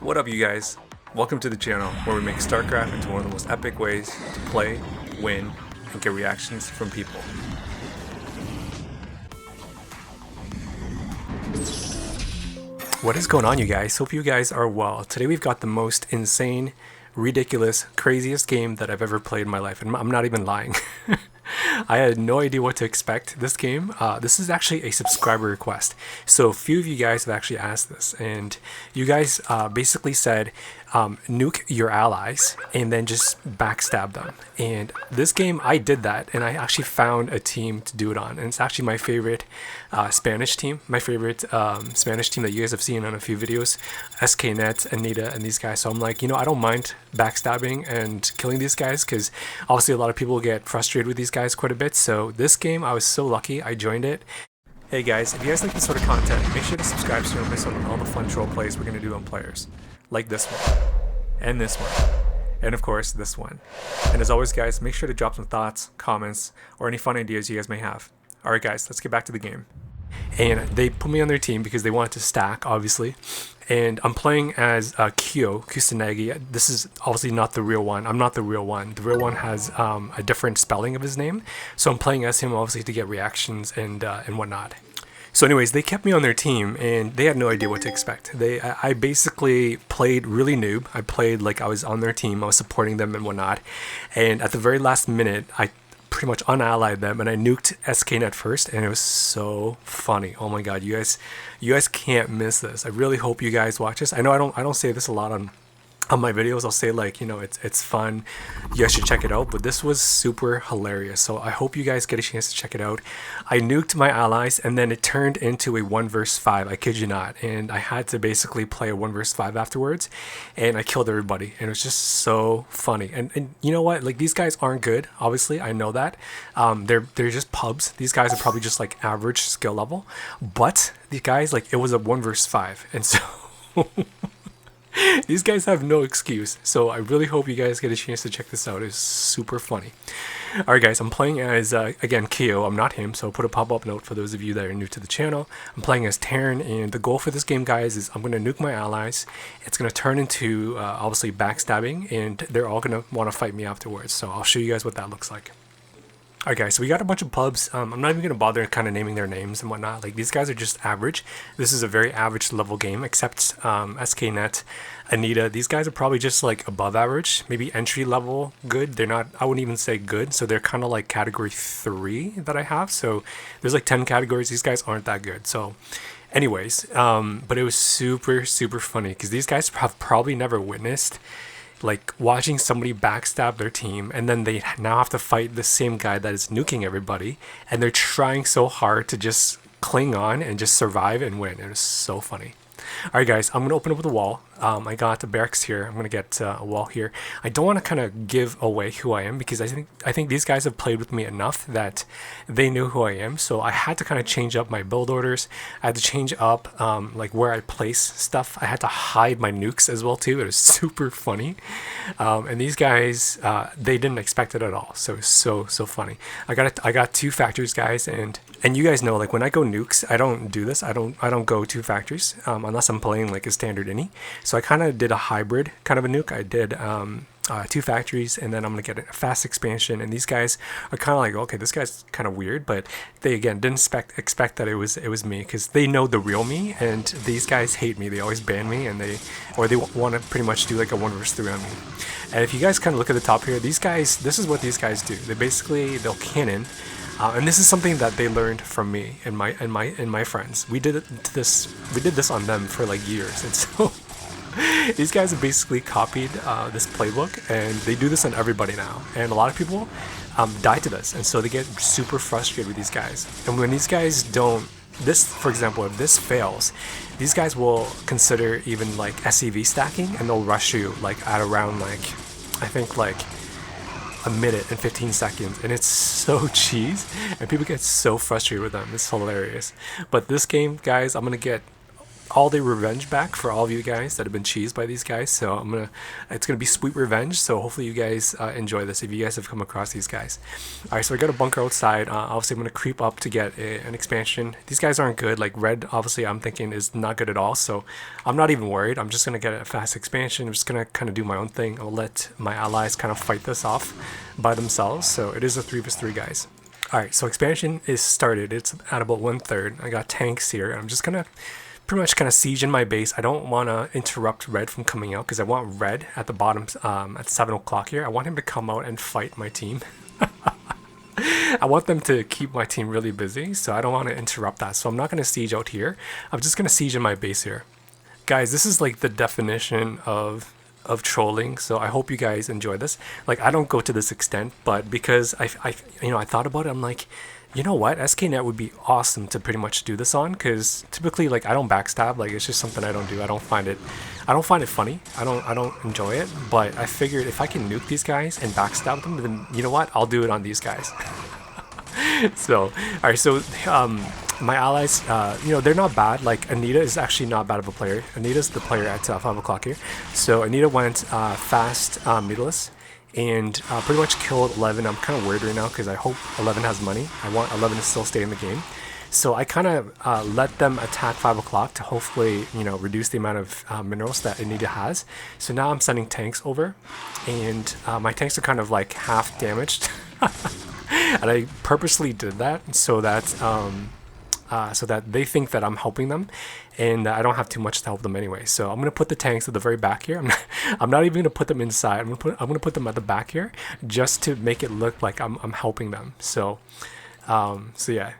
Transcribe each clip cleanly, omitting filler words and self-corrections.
What up, you guys? Welcome to the channel where we make StarCraft into one of the most epic ways to play, win, and get reactions from people. What is going on, you guys? Hope you guys are well. Today we've got the most insane, ridiculous, craziest game that I've ever played in my life, and I'm not even lying. I had no idea what to expect this game. This is actually a subscriber request. So a few of you guys have actually asked this, and you guys basically said nuke your allies and then just backstab them. And this game, I did that, and I actually found a team to do it on. And it's actually my favorite Spanish team, Spanish team that you guys have seen on a few videos, SKNet, Anita, and these guys. So I'm like, I don't mind backstabbing and killing these guys, because obviously a lot of people get frustrated with these guys quite a bit. So this game, I was so lucky I joined it. Hey guys, if you guys like this sort of content, make sure to subscribe so you don't miss out on all the fun troll plays we're going to do on players. Like this one, and this one, and of course this one. And as always, guys, make sure to drop some thoughts, comments, or any fun ideas you guys may have. Alright guys, let's get back to the game. And they put me on their team because they wanted to stack, obviously. And I'm playing as KyoKusanagi. This is obviously not the real one. I'm not the real one. The real one has a different spelling of his name. So I'm playing as him, obviously, to get reactions and whatnot. So anyways, they kept me on their team, and they had no idea what to expect. I basically played really noob. I played like I was on their team. I was supporting them and whatnot. And at the very last minute, I pretty much unallied them, and I nuked SKNet first, and it was so funny. Oh my god, you guys can't miss this. I really hope you guys watch this. I know I don't say this a lot on my videos. I'll say, like, it's fun, you guys should check it out, but this was super hilarious. So I hope you guys get a chance to check it out. I nuked my allies, and then it turned into a 1 vs 5, I kid you not, and I had to basically play a 1 vs 5 afterwards, and I killed everybody, and it was just so funny. And you know what, like, these guys aren't good, obviously, I know that. They're just pubs. These guys are probably just like average skill level, but these guys, like, it was a 1 vs 5, and so these guys have no excuse. So I really hope you guys get a chance to check this out. It's super funny. Alright guys, I'm playing as, again, Kyo. I'm not him, so I'll put a pop-up note for those of you that are new to the channel. I'm playing as Terran, and the goal for this game, guys, is I'm going to nuke my allies. It's going to turn into, obviously, backstabbing, and they're all going to want to fight me afterwards. So I'll show you guys what that looks like. Alright guys, so we got a bunch of pubs. I'm not even going to bother kind of naming their names and whatnot. Like, these guys are just average. This is a very average level game, except SKNet, Anita. These guys are probably just like above average, maybe entry level good. They're not, I wouldn't even say good, so they're kind of like category 3 that I have. So there's like 10 categories. These guys aren't that good. So anyways, but it was super funny because these guys have probably never witnessed like watching somebody backstab their team, and then they now have to fight the same guy that is nuking everybody, and they're trying so hard to just cling on and just survive and win. It was so funny. Alright guys, I'm going to open up with a wall. I got the barracks here. I'm going to get a wall here. I don't want to kind of give away who I am, because I think these guys have played with me enough that they knew who I am. So I had to kind of change up my build orders. I had to change up like where I place stuff. I had to hide my nukes as well too. It was super funny. And these guys, they didn't expect it at all. So it was so funny. I got 2 factories, guys, and you guys know, like, when I go nukes, I don't do this. I don't go 2 factories unless I'm playing like a standard innie. So I kind of did a hybrid kind of a nuke. I did 2 factories, and then I'm gonna get a fast expansion. And these guys are kind of like, okay, this guy's kind of weird, but they again didn't expect that it was me, because they know the real me, and these guys hate me. They always ban me, and they want to pretty much do like a 1 vs 3 on me. And if you guys kind of look at the top here, these guys, this is what these guys do. They'll cannon. And this is something that they learned from me and my friends. We did this on them for like years, and so these guys have basically copied this playbook, and they do this on everybody now. And a lot of people die to this, and so they get super frustrated with these guys. And when these guys don't, this, for example, if this fails, these guys will consider even like SEV stacking, and they'll rush you like at around like, I think like 1 minute and 15 seconds, and it's so cheese, and people get so frustrated with them. It's hilarious. But this game, guys, I'm gonna get all the revenge back for all of you guys that have been cheesed by these guys. So it's gonna be sweet revenge. So hopefully you guys enjoy this if you guys have come across these guys. All right, so I got a bunker outside. Obviously, I'm gonna creep up to get an expansion. These guys aren't good. Like red, obviously, I'm thinking is not good at all. So I'm not even worried. I'm just gonna get a fast expansion. I'm just gonna kind of do my own thing. I'll let my allies kind of fight this off by themselves. So it is a 3v3, guys. All right, so expansion is started. It's at about 1/3. I got tanks here. I'm just gonna pretty much kind of siege in my base. I don't want to interrupt red from coming out because I want red at the bottom at 7 o'clock here. I want him to come out and fight my team. I want them to keep my team really busy, so I don't want to interrupt that. So I'm not going to siege out here. I'm just going to siege in my base here. Guys, this is like the definition of trolling, so I hope you guys enjoy this. Like, I don't go to this extent, but because I thought about it, I'm like, you know what, SKNet would be awesome to pretty much do this on, because typically, like, I don't backstab. Like, it's just something I don't do. I don't find it funny. I don't enjoy it. But I figured if I can nuke these guys and backstab them, then you know what, I'll do it on these guys. So, all right, so my allies, they're not bad. Like, Anita is actually not bad of a player. Anita's the player at 5 o'clock here. So Anita went fast meatless and pretty much killed 11. I'm kind of worried right now because I hope 11 has money. I want 11 to still stay in the game. So I kind of let them attack 5 o'clock to hopefully, reduce the amount of minerals that Anita has. So now I'm sending tanks over, and my tanks are kind of like half damaged. And I purposely did that so that they think that I'm helping them, and I don't have too much to help them anyway. So I'm gonna put the tanks at the very back here. I'm not even gonna put them inside. I'm gonna put them at the back here just to make it look like I'm helping them. So yeah.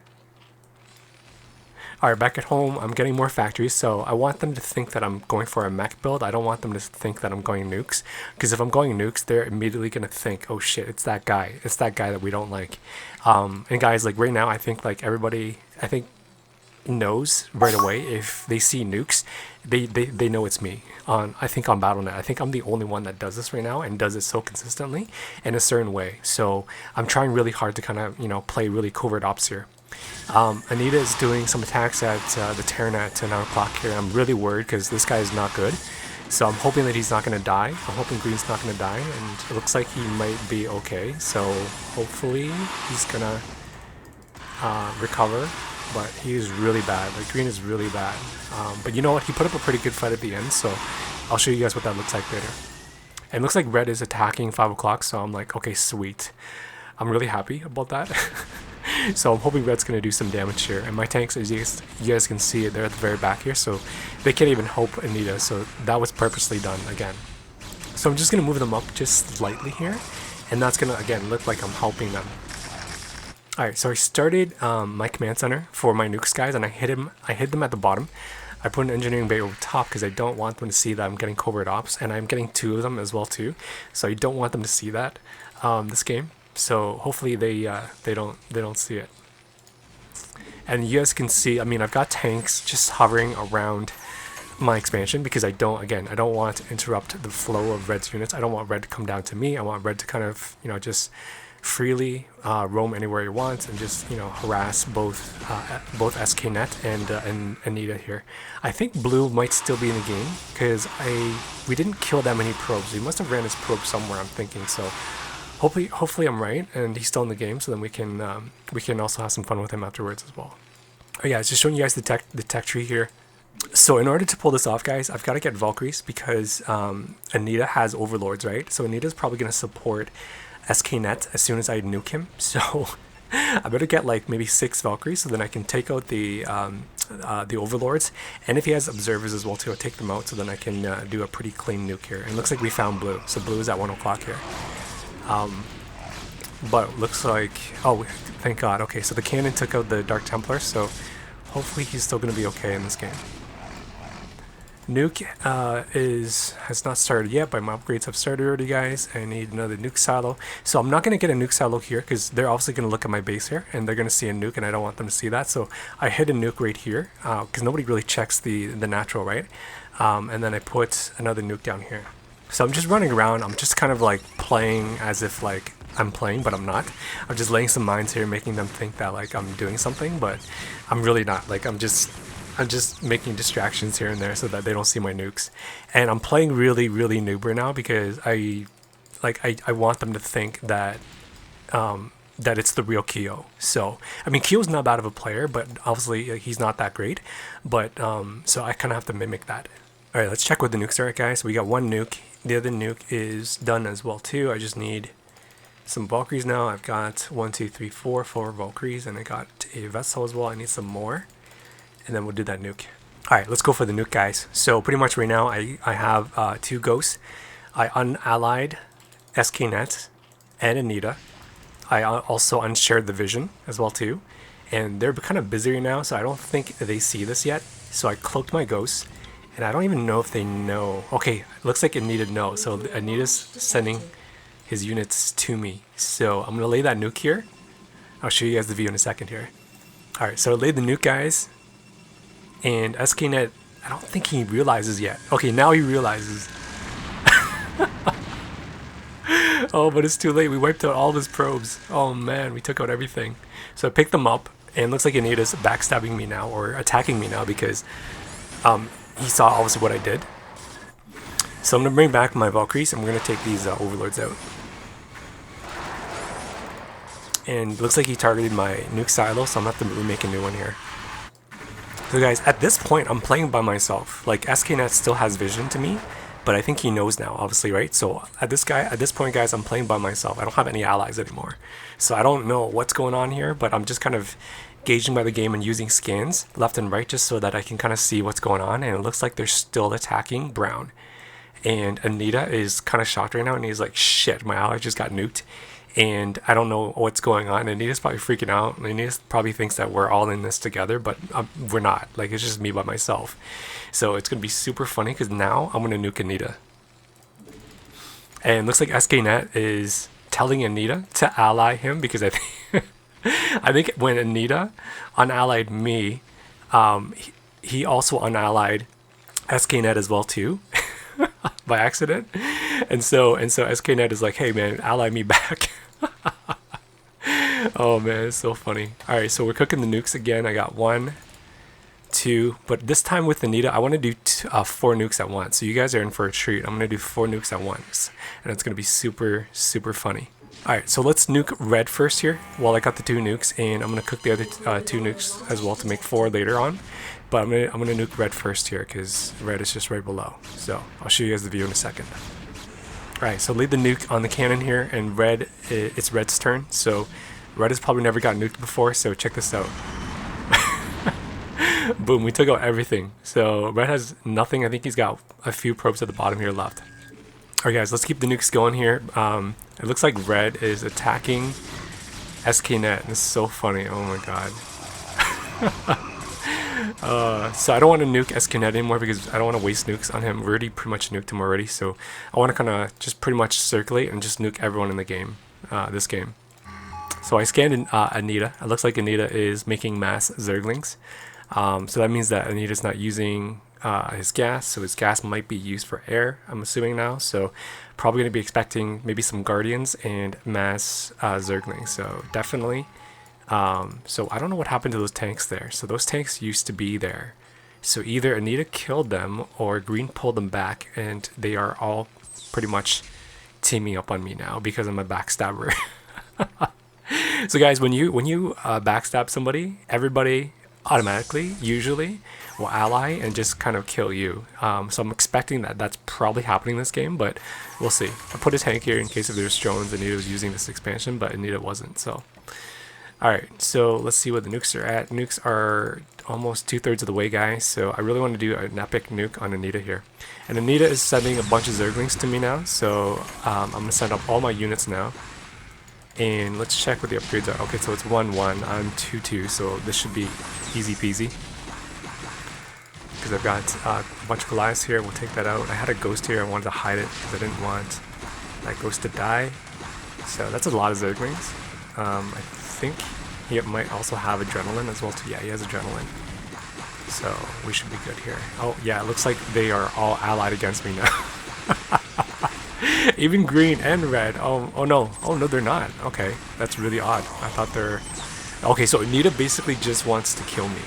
Alright, back at home, I'm getting more factories, so I want them to think that I'm going for a mech build. I don't want them to think that I'm going nukes, because if I'm going nukes, they're immediately going to think, oh shit, it's that guy. It's that guy that we don't like. And guys, like right now, I think like everybody, knows right away if they see nukes, they know it's me. I think on Battle.net, I think I'm the only one that does this right now and does it so consistently in a certain way. So I'm trying really hard to kind of, play really covert ops here. Anita is doing some attacks at the Terran at 9 o'clock here. I'm really worried because this guy is not good. So I'm hoping that he's not going to die. I'm hoping Green's not going to die, and it looks like he might be okay. So hopefully he's going to recover, but he is really bad. Like, Green is really bad. But you know what? He put up a pretty good fight at the end, so I'll show you guys what that looks like later. And it looks like Red is attacking 5 o'clock, so I'm like, okay, sweet. I'm really happy about that. So I'm hoping Red's going to do some damage here. And my tanks, as you guys can see, they're at the very back here, so they can't even help Anita. So that was purposely done again. So I'm just going to move them up just slightly here, and that's going to, again, look like I'm helping them. Alright, so I started my command center for my nukes guys, and I hid them at the bottom. I put an engineering bay over top because I don't want them to see that I'm getting covert ops, and I'm getting 2 of them as well too. So I don't want them to see that this game. So hopefully they don't see it. And you guys can see, I mean, I've got tanks just hovering around my expansion because I don't want to interrupt the flow of Red's units. I don't want Red to come down to me. I want Red to kind of, just freely roam anywhere he wants and just, harass both SKNet and Anita here. I think Blue might still be in the game because we didn't kill that many probes. We must have ran his probe somewhere, I'm thinking. So hopefully I'm right and he's still in the game, so then we can also have some fun with him afterwards as well. Oh yeah, it's just showing you guys the tech tree here. So in order to pull this off, guys, I've got to get Valkyries because Anita has overlords, right? So Anita's probably going to support SKNet as soon as I nuke him. So I better get like maybe 6 Valkyries so then I can take out the overlords. And if he has observers as well too, I'll take them out so then I can do a pretty clean nuke here. And it looks like we found Blue. So Blue is at 1 o'clock here. But looks like, oh, thank God. Okay, so the cannon took out the Dark Templar, so hopefully he's still going to be okay in this game. Nuke has not started yet, but my upgrades have started already, guys. I need another nuke silo. So I'm not going to get a nuke silo here because they're obviously going to look at my base here and they're going to see a nuke and I don't want them to see that. So I hid a nuke right here because nobody really checks the natural, right? And then I put another nuke down here. So I'm just running around. I'm just kind of like playing as if like I'm playing, but I'm not. I'm just laying some mines here, making them think that like I'm doing something, but I'm really not. Like I'm just I'm just making distractions here and there so that they don't see my nukes. And I'm playing really, really noober now because I want them to think that that it's the real Kyo. So, I mean, Kyo's not bad of a player, but obviously he's not that great. But, so I kind of have to mimic that. All right, let's check what the nukes are at, guys. So we got one nuke. The other nuke is done as well, too. I just need some Valkyries now. I've got 4 Valkyries, and I got a vessel as well. I need some more, and then we'll do that nuke. All right, let's go for the nuke, guys. So pretty much right now, I have 2 ghosts. I unallied SKNet and Anita. I also unshared the vision as well too, and they're kind of busy right now, so I don't think they see this yet. So I cloaked my ghosts, and I don't even know if they know. Okay, looks like Anita knows, so Anita's sending his units to me. So I'm gonna lay that nuke here. I'll show you guys the view in a second here. All right, so I laid the nuke, guys, and SKNet, I don't think he realizes yet. Okay, now he realizes. Oh, but it's too late. We wiped out all of his probes. Oh man, we took out everything. So I picked them up, and it looks like Anita's backstabbing me now, or attacking me now, because he saw obviously what I did. So I'm gonna bring back my Valkyries, and we're gonna take these overlords out. And it looks like he targeted my nuke silo, so I'm gonna have to remake a new one here. So guys, at this point, I'm playing by myself. Like, SKNet still has vision to me, but I think he knows now, obviously, right? So at this point, guys, I'm playing by myself. I don't have any allies anymore. So I don't know what's going on here, but I'm just kind of gauging by the game and using scans left and right just so that I can kind of see what's going on. And it looks like they're still attacking Brown. And Anita is kind of shocked right now, and he's like, shit, my ally just got nuked. And I don't know what's going on. Anita's probably freaking out. Anita probably thinks that we're all in this together, but we're not. Like, it's just me by myself. So it's going to be super funny because now I'm going to nuke Anita. And it looks like SKNet is telling Anita to ally him because I think, I think when Anita unallied me, he also unallied SKNet as well too. By accident. And so SKNet is like, hey man, ally me back. Oh man, it's so funny. Alright, so we're cooking the nukes again. I got 1, 2, but this time with Anita, I want to do 4 nukes at once. So you guys are in for a treat. I'm going to do 4 nukes at once, and it's going to be super, super funny. Alright, so let's nuke red first here while I got the 2 nukes, and I'm going to cook the other 2 nukes as well to make 4 later on. But I'm gonna nuke red first here because red is just right below. So I'll show you guys the view in a second. Alright, so leave the nuke on the cannon here, and red, it's red's turn. So red has probably never got nuked before, so check this out. Boom, we took out everything. So red has nothing. I think he's got a few probes at the bottom here left. Alright guys, let's keep the nukes going here. It looks like red is attacking SKNet. This is so funny, oh my god. So I don't want to nuke SKNet anymore because I don't want to waste nukes on him. We already pretty much nuked him already, so I want to kind of just pretty much circulate and just nuke everyone in the game, this game. So I scanned Anita. It looks like Anita is making mass Zerglings. So that means that Anita's not using his gas, so his gas might be used for air, I'm assuming now. So probably going to be expecting maybe some Guardians and mass Zerglings, so definitely. So I don't know what happened to those tanks there. So those tanks used to be there. So either Anita killed them or Green pulled them back, and they are all pretty much teaming up on me now because I'm a backstabber. So guys, when you backstab somebody, everybody automatically usually will ally and just kind of kill you. So I'm expecting that that's probably happening in this game, but we'll see. I put a tank here in case if there's drones. Anita was using this expansion, but Anita wasn't. So alright, so let's see what the nukes are at. Nukes are almost 2/3 of the way, guys, so I really want to do an epic nuke on Anita here. And Anita is sending a bunch of Zerglings to me now, so I'm going to send up all my units now. And let's check what the upgrades are. Okay, so it's 1-1, I'm 2-2, so this should be easy peasy. Because I've got a bunch of Goliaths here, we'll take that out. I had a Ghost here, I wanted to hide it because I didn't want that Ghost to die. So that's a lot of Zerglings. I think he might also have Adrenaline as well too. Yeah, he has Adrenaline. So we should be good here. Oh yeah, it looks like they are all allied against me now. Even green and red. Oh no, they're not. Okay, that's really odd. I thought they're... Okay, so Anita basically just wants to kill me.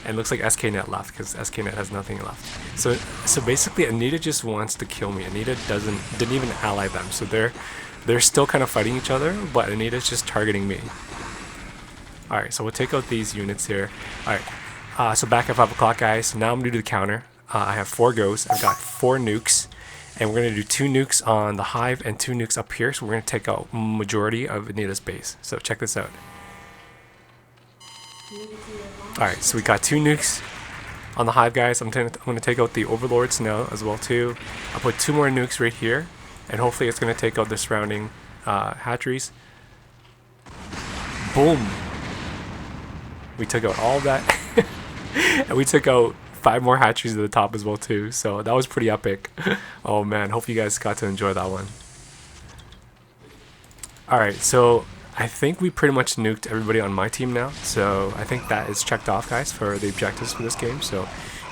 And it looks like SKNet left because SKNet has nothing left. So basically Anita just wants to kill me. Anita didn't even ally them. So they're still kind of fighting each other, but Anita's just targeting me. Alright, so we'll take out these units here. Alright, so back at 5 o'clock, guys. Now I'm going to do the counter. I have 4 ghosts. I've got 4 nukes. And we're going to do 2 nukes on the hive and 2 nukes up here. So we're going to take out majority of Anita's base. So check this out. Alright, so we got 2 nukes on the hive, guys. I'm going to take out the overlords now as well too. I'll put 2 more nukes right here. And hopefully it's going to take out the surrounding hatcheries. Boom! We took out all of that. And we took out 5 more hatcheries at the top as well too. So that was pretty epic. Oh man, hope you guys got to enjoy that one. Alright, so I think we pretty much nuked everybody on my team now. So I think that is checked off, guys, for the objectives for this game. So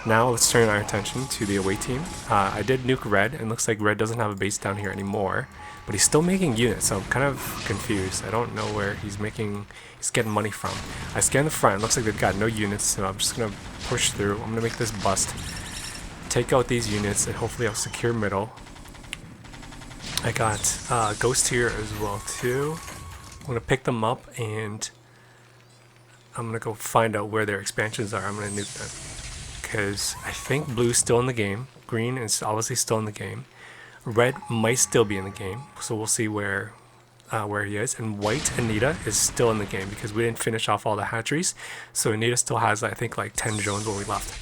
now let's turn our attention to the away team. I did nuke Red, and looks like Red doesn't have a base down here anymore. But he's still making units, so I'm kind of confused. I don't know where he's getting money from. I scanned the front, looks like they've got no units, so I'm just going to push through. I'm going to make this bust. Take out these units, and hopefully I'll secure middle. I got Ghost here as well, too. I'm going to pick them up, and I'm going to go find out where their expansions are. I'm going to nuke them. Because I think Blue's still in the game. Green is obviously still in the game. Red might still be in the game, so we'll see where he is. And White, Anita, is still in the game because we didn't finish off all the hatcheries. So Anita still has, I think, like 10 drones when we left.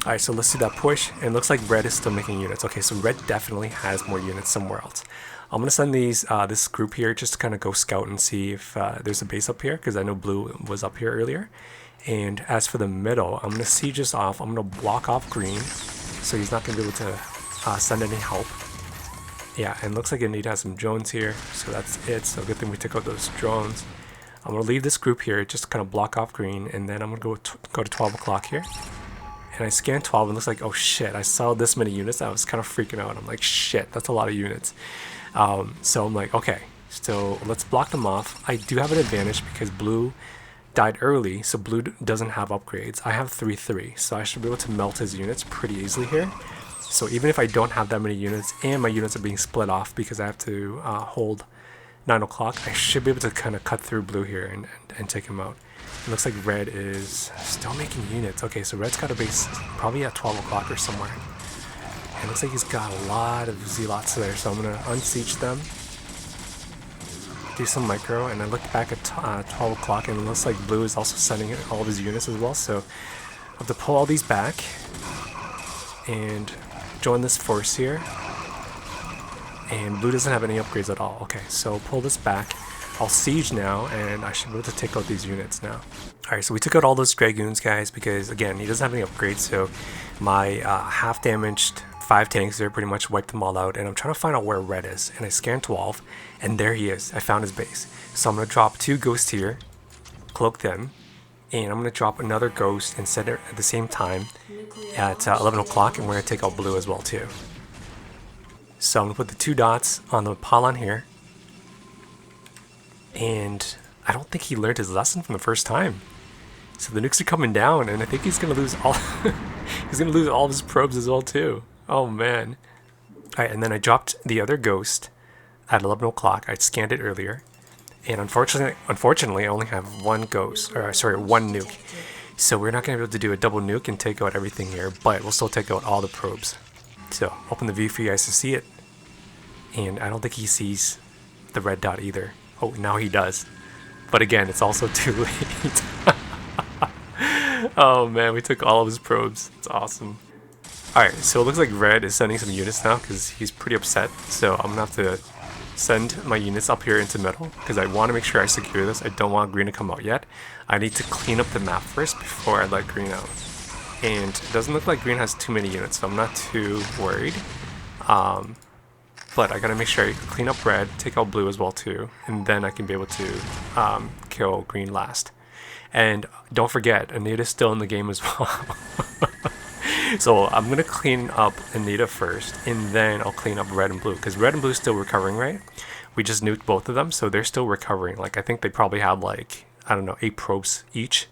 Alright, so let's see that push. And it looks like Red is still making units. Okay, so Red definitely has more units somewhere else. I'm going to send this group here just to kind of go scout and see if there's a base up here, because I know Blue was up here earlier. And as for the middle, I'm going to siege this off. I'm going to block off Green, so he's not going to be able to send any help. Yeah, and looks like Anita has some drones here, so that's it. So good thing we took out those drones. I'm going to leave this group here, just kind of block off Green, and then I'm going to go to 12 o'clock here. And I scanned 12 and it looks like, oh shit, I saw this many units. I was kind of freaking out. I'm like, shit, that's a lot of units. So I'm like, okay, so let's block them off. I do have an advantage because Blue died early, so Blue doesn't have upgrades. I have 3-3, so I should be able to melt his units pretty easily here. So even if I don't have that many units, and my units are being split off because I have to hold 9 o'clock, I should be able to kind of cut through Blue here and take him out. It looks like Red is still making units. Okay, so Red's got a base probably at 12 o'clock or somewhere. And it looks like he's got a lot of Zealots there, so I'm going to unsiege them. Do some micro, and I looked back at 12 o'clock, and it looks like Blue is also sending all of his units as well, so I have to pull all these back and join this force here. And Blue doesn't have any upgrades at all. Okay, so pull this back. I'll siege now, and I should be able to take out these units now. Alright, so we took out all those Dragoons, guys, because, again, he doesn't have any upgrades, so my half-damaged 5 tanks there pretty much wiped them all out, and I'm trying to find out where Red is. And I scanned 12, and there he is. I found his base. So I'm going to drop 2 ghosts here, cloak them, and I'm going to drop another ghost and set it at the same time at 11 o'clock, and we're going to take out Blue as well, too. So I'm going to put the 2 dots on the pylon here. And I don't think he learned his lesson from the first time. So the nukes are coming down, and I think he's gonna lose all he's gonna lose all of his probes as well too. Oh man. Alright, and then I dropped the other ghost at 11 o'clock. I scanned it earlier. And unfortunately I only have one ghost, or sorry, one nuke. So we're not gonna be able to do a double nuke and take out everything here, but we'll still take out all the probes. So open the view for you guys to see it. And I don't think he sees the red dot either. Oh, now he does. But again, it's also too late. Oh man, we took all of his probes. It's awesome. Alright, so it looks like Red is sending some units now because he's pretty upset. So I'm going to have to send my units up here into middle because I want to make sure I secure this. I don't want Green to come out yet. I need to clean up the map first before I let Green out. And it doesn't look like Green has too many units, so I'm not too worried. But I gotta make sure I clean up Red, take out Blue as well too, and then I can be able to kill Green last. And don't forget, Anita's still in the game as well. So I'm gonna clean up Anita first, and then I'll clean up Red and Blue, because Red and Blue is still recovering, right? We just nuked both of them, so they're still recovering. Like I think they probably have like, I don't know, 8 probes each.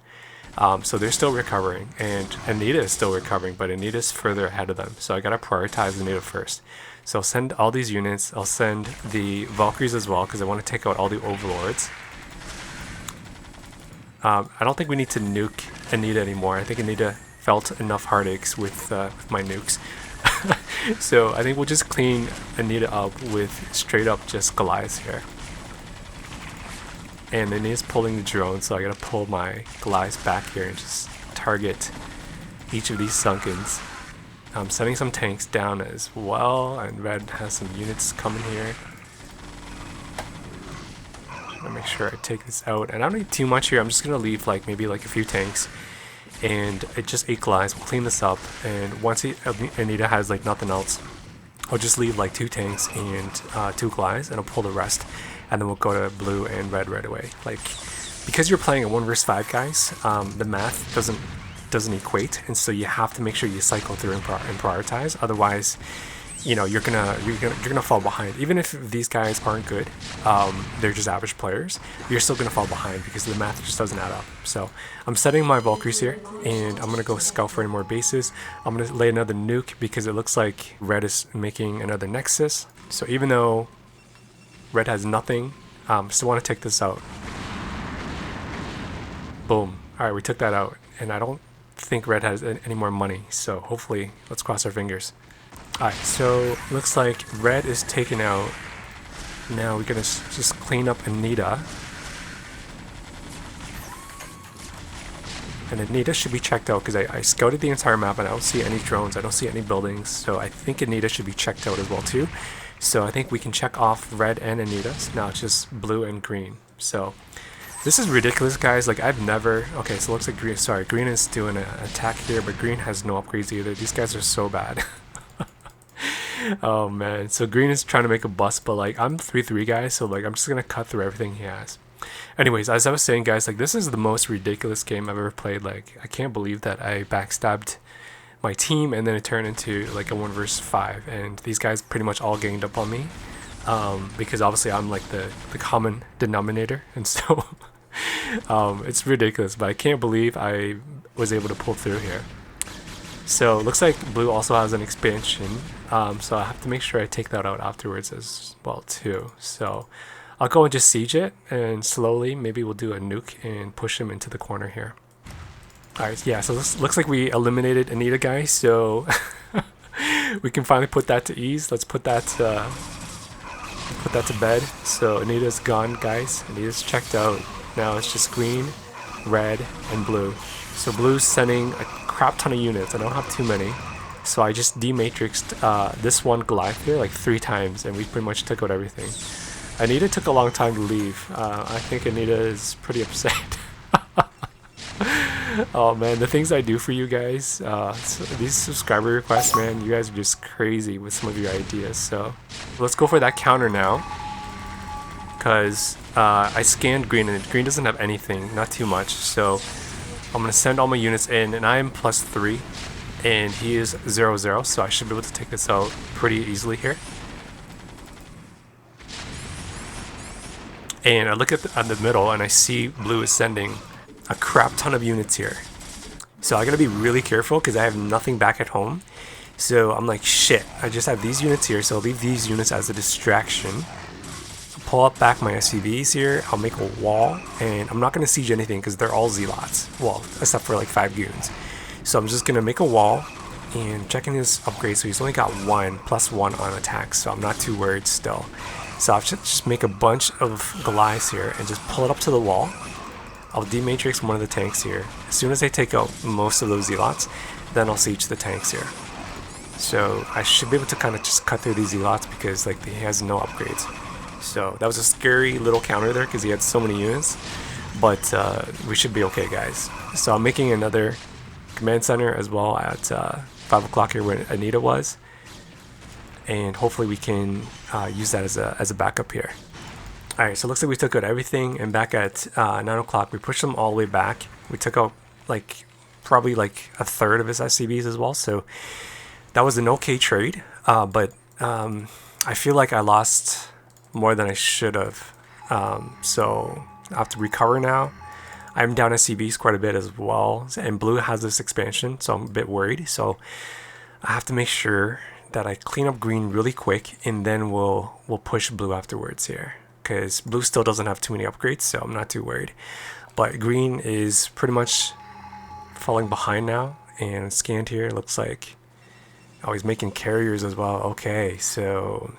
So they're still recovering, and Anita is still recovering, but Anita's further ahead of them. So I gotta prioritize Anita first. So I'll send all these units. I'll send the Valkyries as well because I want to take out all the Overlords. I don't think we need to nuke Anita anymore. I think Anita felt enough heartaches with my nukes. So I think we'll just clean Anita up with straight up just Goliaths here. And Anita's pulling the drone, so I gotta pull my Goliaths back here and just target each of these Sunkens. I'm sending some tanks down as well, and Red has some units coming here. I'll make sure I take this out, and I don't need too much here. I'm just gonna leave like maybe like a few tanks, and it just 8 Goliaths. We'll clean this up, and once Anita has like nothing else, I'll just leave like 2 tanks and 2 Goliaths, and I'll pull the rest, and then we'll go to blue and red right away. Like, because you're playing a 1 versus 5, guys, the math doesn't equate, and so you have to make sure you cycle through and prioritize. Otherwise, you know, you're gonna fall behind. Even if these guys aren't good, they're just average players, you're still gonna fall behind because the math just doesn't add up. So I'm setting my Valkyries here, and I'm gonna go scout for any more bases. I'm gonna lay another nuke because it looks like red is making another nexus. So even though red has nothing, still want to take this out. Boom. All right, we took that out, and I don't think red has any more money, so hopefully, let's cross our fingers. Alright, so looks like red is taken out. Now we're gonna just clean up Anita. And Anita should be checked out because I scouted the entire map and I don't see any drones, I don't see any buildings, so I think Anita should be checked out as well too. So I think we can check off red and Anita. So now it's just blue and green. So this is ridiculous, guys. Like, I've never... Okay, so it looks like green... Sorry, green is doing an attack here, but green has no upgrades either. These guys are so bad. Oh, man. So green is trying to make a bust, but, like, I'm 3-3, guys, so, like, I'm just gonna cut through everything he has. Anyways, as I was saying, guys, like, this is the most ridiculous game I've ever played. Like, I can't believe that I backstabbed my team, and then it turned into, like, a 1 versus 5, and these guys pretty much all ganged up on me. Because obviously I'm, like, the common denominator, and so... it's ridiculous, but I can't believe I was able to pull through here. So looks like blue also has an expansion, so I have to make sure I take that out afterwards as well too. So I'll go and just siege it, and slowly maybe we'll do a nuke and push him into the corner here. Alright, yeah, so this looks like we eliminated Anita, guys, so we can finally put that to ease. Let's put that to bed. So Anita's gone, guys. Anita's checked out. Now it's just green, red, and blue. So blue's sending a crap ton of units. I don't have too many. So I just dematrixed this one Goliath here like 3 times, and we pretty much took out everything. Anita took a long time to leave. I think Anita is pretty upset. Oh man, the things I do for you guys. So these subscriber requests, man, you guys are just crazy with some of your ideas. So let's go for that counter now. Because I scanned green, and green doesn't have anything, not too much, so I'm going to send all my units in, and I am +3, and he is 0-0, so I should be able to take this out pretty easily here. And I look at the middle, and I see blue is sending a crap ton of units here. So I got to be really careful, because I have nothing back at home. So I'm like, shit, I just have these units here, so I'll leave these units as a distraction. Pull up back my SCVs here, I'll make a wall, and I'm not going to siege anything because they're all Zealots, well, except for like 5 goons. So I'm just going to make a wall, and checking his upgrade, so he's only got 1 +1 on attack, so I'm not too worried still. So I'll just make a bunch of Goliaths here, and just pull it up to the wall. I'll dematrix one of the tanks here. As soon as I take out most of those Zealots, then I'll siege the tanks here. So I should be able to kind of just cut through these Zealots because like he has no upgrades. So that was a scary little counter there because he had so many units, but we should be okay, guys. So I'm making another command center as well at 5 o'clock here where Anita was, and hopefully we can use that as a backup here. Alright, so it looks like we took out everything, and back at 9 o'clock we pushed them all the way back. We took out like probably like a third of his SCVs as well, so that was an okay trade, but I feel like I lost more than I should have, so I have to recover now. I'm down SCVs quite a bit as well, and blue has this expansion, so I'm a bit worried. So I have to make sure that I clean up green really quick, and then we'll push blue afterwards here, because blue still doesn't have too many upgrades, so I'm not too worried. But green is pretty much falling behind now, and scanned here, looks like, oh, he's making carriers as well. Okay, so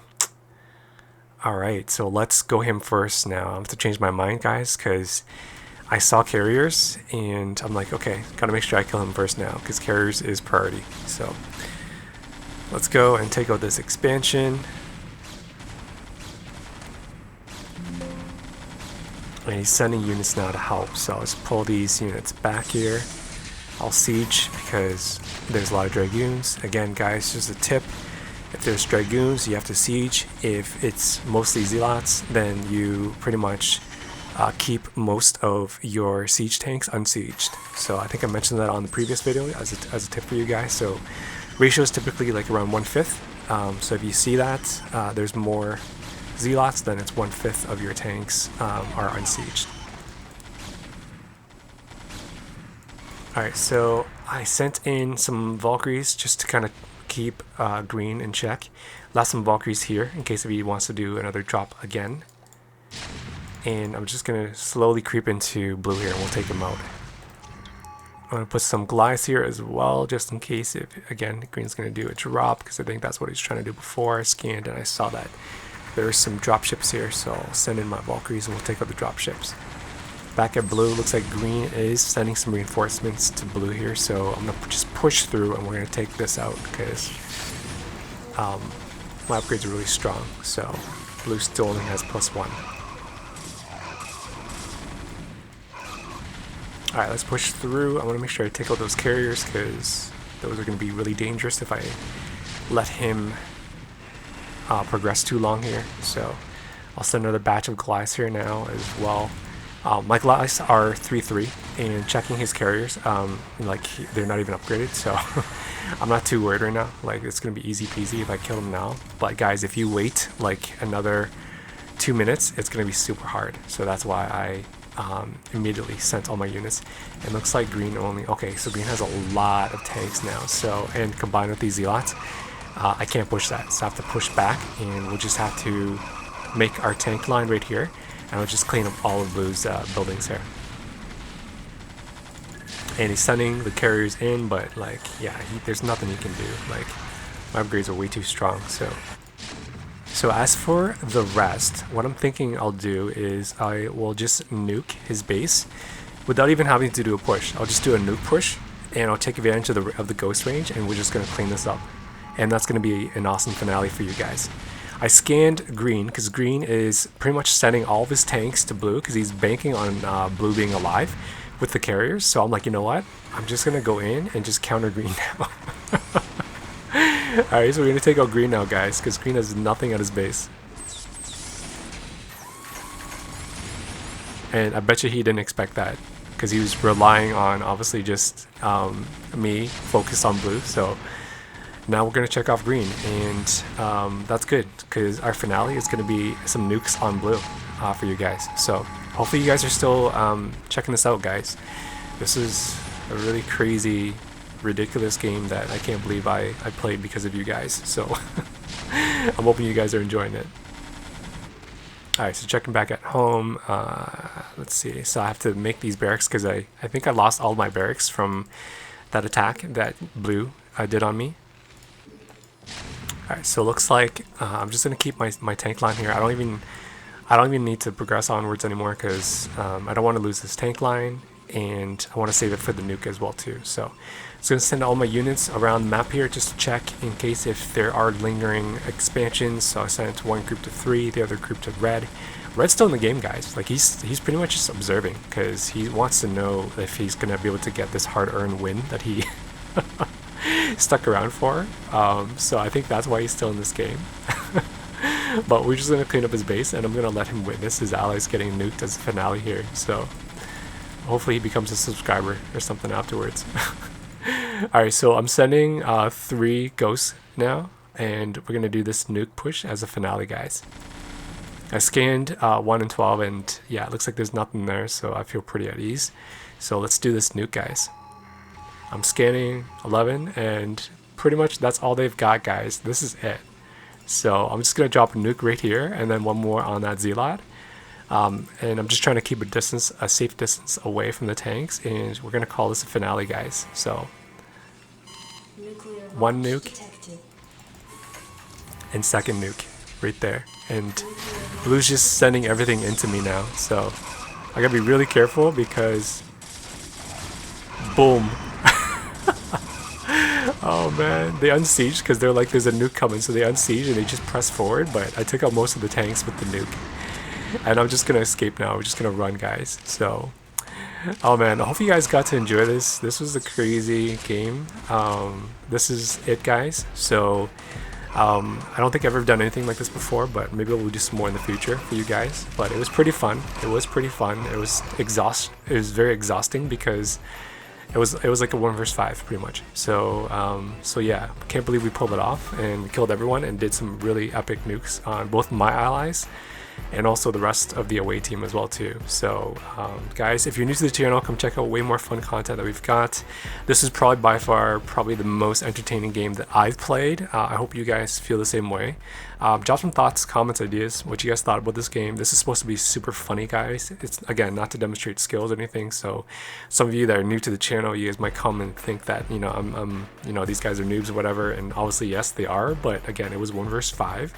alright, so let's go him first now. I have to change my mind, guys, because I saw carriers, and I'm like, okay, gotta make sure I kill him first now, because carriers is priority. So let's go and take out this expansion. And he's sending units now to help, so let's pull these units back here. I'll siege because there's a lot of dragoons. Again, guys, just a tip. If there's dragoons, you have to siege. If it's mostly zealots, then you pretty much keep most of your siege tanks unsieged. So I think I mentioned that on the previous video as a tip for you guys. So ratio is typically like around 1/5. So if you see that there's more zealots, then it's 1/5 of your tanks are unsieged. Alright, so I sent in some Valkyries just to kind of keep green in check. Left some Valkyries here in case if he wants to do another drop again. And I'm just going to slowly creep into blue here and we'll take him out. I'm going to put some Goliaths here as well, just in case if, again, green's going to do a drop, because I think that's what he's trying to do before. I scanned and I saw that there are some drop ships here, so I'll send in my Valkyries and we'll take out the drop ships. Back at blue, looks like green is sending some reinforcements to blue here, so I'm going to just push through and we're going to take this out, because my upgrades are really strong, so blue still only has +1. Alright, let's push through. I want to make sure I take out those carriers, because those are going to be really dangerous if I let him progress too long here. So I'll send another batch of Goliaths here now as well. My Goliaths are 3/3, and checking his carriers, they're not even upgraded, so I'm not too worried right now. Like, it's going to be easy peasy if I kill him now. But guys, if you wait like another 2 minutes, it's going to be super hard. So that's why I immediately sent all my units. It looks like green only. Okay, so green has a lot of tanks now, so, and combined with these zealots, I can't push that, so I have to push back, and we'll just have to make our tank line right here, and we'll just clean up all of blue's buildings here. And he's sending the carriers in, but like, yeah, there's nothing he can do. Like, my upgrades are way too strong. So as for the rest, what I'm thinking I'll do is I will just nuke his base without even having to do a push. I'll just do a nuke push, and I'll take advantage of the ghost range, and we're just going to clean this up. And that's going to be an awesome finale for you guys. I scanned green, because green is pretty much sending all of his tanks to blue, because he's banking on blue being alive with the carriers. So I'm like, you know what? I'm just going to go in and just counter green now. Alright, so we're going to take out green now, guys, because green has nothing at his base. And I bet you he didn't expect that, because he was relying on, obviously, just me focused on blue. So now we're going to check off green, and that's good, because our finale is going to be some nukes on blue for you guys. So hopefully you guys are still checking this out, guys. This is a really crazy, ridiculous game that I can't believe I played because of you guys. So I'm hoping you guys are enjoying it. Alright, so checking back at home. Let's see. So I have to make these barracks, because I think I lost all my barracks from that attack that blue did on me. Alright, so it looks like I'm just gonna keep my tank line here. I don't even need to progress onwards anymore, because I don't want to lose this tank line, and I want to save it for the nuke as well too. So I'm going to send all my units around the map here just to check in case if there are lingering expansions. So I sent one group to 3, the other group to red. Red's still in the game, guys. Like, he's pretty much just observing, because he wants to know if he's going to be able to get this hard-earned win that he stuck around for. So I think that's why he's still in this game. But we're just going to clean up his base, and I'm going to let him witness his allies getting nuked as a finale here. So hopefully he becomes a subscriber or something afterwards. Alright, so I'm sending 3 ghosts now, and we're going to do this nuke push as a finale, guys. I scanned 1 and 12, and yeah, it looks like there's nothing there, so I feel pretty at ease. So let's do this nuke, guys. I'm scanning 11, and pretty much that's all they've got, guys. This is it. So I'm just gonna drop a nuke right here, and then one more on that Zealot. And I'm just trying to keep a safe distance away from the tanks, and we're gonna call this a finale, guys. So one nuke and second nuke right there, and blue's just sending everything into me now, so I gotta be really careful because boom. Oh man, they unsieged because they're like, there's a nuke coming, so they unsieged and they just press forward, but I took out most of the tanks with the nuke. And I'm just gonna escape now. We're just gonna run, guys. So, oh man, I hope you guys got to enjoy this. This was a crazy game. This is it, guys. So, I don't think I've ever done anything like this before, but maybe we'll do some more in the future for you guys. But it was pretty fun. It was pretty fun. It was very exhausting because it was like a 1 versus 5 pretty much. So so yeah, can't believe we pulled it off and we killed everyone and did some really epic nukes on both my allies and also the rest of the away team as well too. So guys, if you're new to the channel, come check out way more fun content that we've got. This is probably by far the most entertaining game that I've played. I hope you guys feel the same way. Drop some thoughts, comments, ideas, what you guys thought about this game. This is supposed to be super funny, guys. It's, again, not to demonstrate skills or anything, so some of you that are new to the channel, you guys might come and think that, you know, I'm you know, these guys are noobs or whatever, and obviously yes, they are, but again, it was 1 versus 5.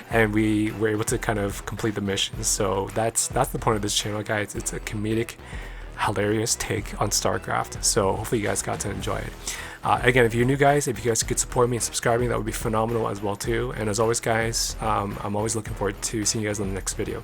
And we were able to kind of complete the mission. So that's the point of this channel, guys. It's a comedic, hilarious take on StarCraft. So hopefully you guys got to enjoy it. Again, if you're new, guys, if you guys could support me and subscribe me, that would be phenomenal as well too. And as always, guys, I'm always looking forward to seeing you guys in the next video.